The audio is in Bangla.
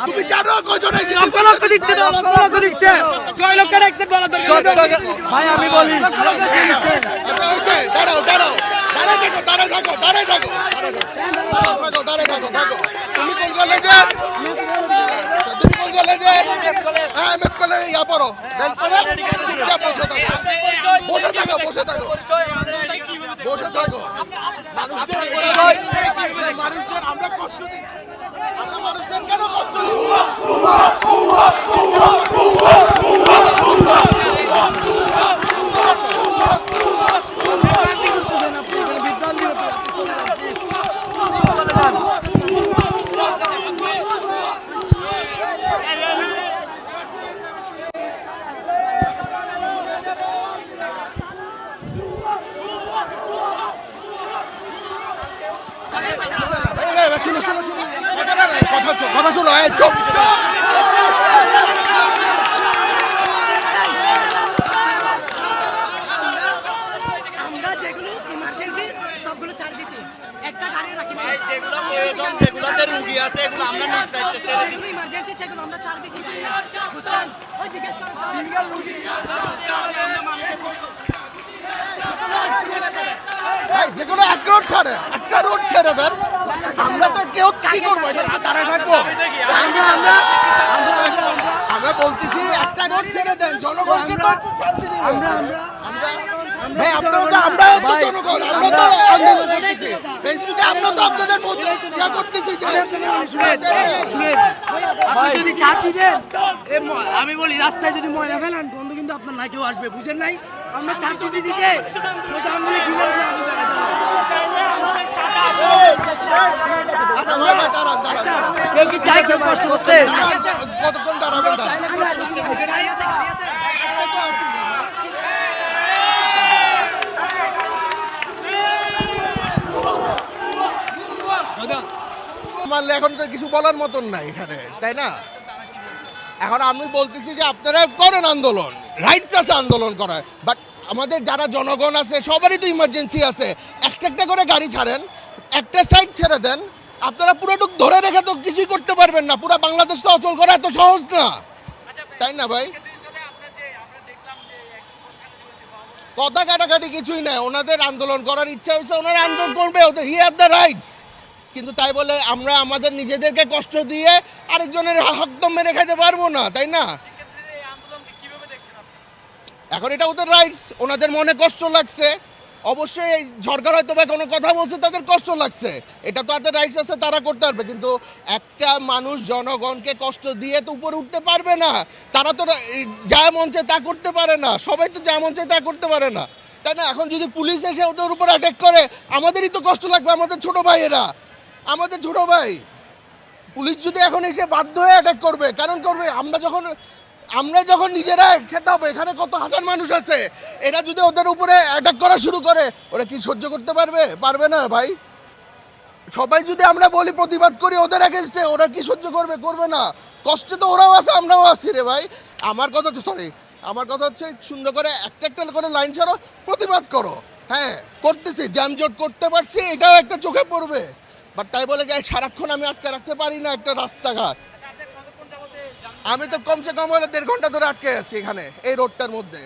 তুমি জানো কয়জন এসেছে? লক্ষ লক্ষ দিচ্ছে না, লক্ষ লক্ষ দিচ্ছে। কয় লক্ষ রাখতে বলা দরকার। ভাই আমি বলি দাঁড়াও দাঁড়াও দাঁড়ায় থাকো তুমি কোন কলেজে? তুমি কোন কলেজে? হ্যাঁ এমএস কলেজে ইয়া পড়ো। চুপচাপ বসে থাকো মানুষদের আমরা কষ্ট দিচ্ছি, আমরা মানুষদের কেন কষ্ট কথা শোনো চুপ আমরা যেগুলো ইমার্জেন্সি সবগুলো ছাড় দিছি, একটা গাড়ি রাখি নাই। যেগুলো প্রয়োজন, যেগুলোতে রোগী আছে, এগুলো আমরা নিজ দায়িত্বে ছেড়ে দিই। যেগুলো ইমার্জেন্সি সেগুলো আমরা ছাড় দিছি। বুঝছেন? ওই জিজ্ঞেস করেন ভাই যেগুলো একটা রোড ছেড়ে দেন। আমরা তো কেউ কি করবো? দাঁড়ায় থাকবো? আমরা বলতেছি একটা রোড ছেড়ে দেন, জনগণকে তো একটু শান্তি দিন। ভাই আমরাও তো জনগণ, আমরা তো আন্দোলন করতেছি ফেসবুকে, আমরা তো আপনাদের ইয়া করতেছি যে আপনি যদি ছাড় দিতেন, আমি বলি রাস্তায় যদি ময়লা ফেলান বন্ধু কিন্তু আপনার না কেউ আসবে, বুঝেন নাই? আমরা ছাড় দিতে দিতে কেউ কি চাই কেউ কষ্ট করতে? কতক্ষণ দাঁড়াবেন? মানলে এখন তো কিছু বলার মতন নাই এখানে, তাই না? এখন আমি বলতেছি যে আপনারা করেন আন্দোলন, রাইটস আছে আন্দোলন করার, বাট আমাদের যারা জনগণ আছে সবারই তো ইমার্জেন্সি আছে। একটা করে গাড়ি ছাড়েন, একটা সাইড ছেড়ে দেন। আপনারা পুরোটুক ধরে রেখে তো কিছুই করতে পারবেন না। পুরো বাংলাদেশ তো অচল করা এত সহজ না, তাই না ভাই? কথা কাটাকাটি কিছুই নাই, ওনাদের আন্দোলন করার ইচ্ছা হয়েছে, ওনারা আন্দোলন করবে, হি হ্যাভ দ্য রাইটস। কিন্তু তাই বলে আমরা আমাদের নিজেদেরকে কষ্ট দিয়ে আরেকজনের হক তো মেরে খেতে পারবো না, তাই না? এখন এটা ওদের রাইটস, ওনাদের মনে কষ্ট লাগছে, অবশ্যই এই সরকার হয়তো বা কোনো কথা বলছে তাদের কষ্ট লাগছে, এটা তো তাদের রাইটস আছে, তারা করতে পারবে। কিন্তু একটা মানুষ জনগণকে কষ্ট দিয়ে তো উপরে উঠতে পারবে না। তারা তো যা মন চায় তা করতে পারে না, সবাই তো যা মন চায় তা করতে পারে না, তাই না? এখন যদি পুলিশ এসে ওদের উপর অ্যাটাক করে আমাদেরই তো কষ্ট লাগবে, আমাদের ছোট ভাইয়েরা, আমাদের ছোট ভাই। পুলিশ যদি এখন এসে বাধ্য হয়ে অ্যাটাক করবে, কারণ করবে আমরা যখন নিজেরা খেতে হবে, এখানে কত হাজার মানুষ আছে, এরা যদি ওদের উপরে অ্যাটাক করা শুরু করে, ওরা কি সহ্য করতে পারবে? পারবে না ভাই। সবাই যদি আমরা বলি প্রতিবাদ করি ওদের এগেনস্টে, ওরা কি সহ্য করবে? করবে না। কষ্টে তো ওরাও আছে, আমরাও আছি রে ভাই। আমার কথা হচ্ছে সুন্দর করে একটা করে লাইন ছাড়ো, প্রতিবাদ করো। হ্যাঁ করতেছি, জ্যামজট করতে পারছি, এটাও একটা চোখে পড়বে। বাট তাই বলে যে সারাক্ষণ আমি আটকে রাখতে পারি না একটা রাস্তাঘাট। আমি তো কমসে কম হলে 1.5 ঘন্টা ধরে আটকে আছি এখানে এই রোডটার মধ্যে।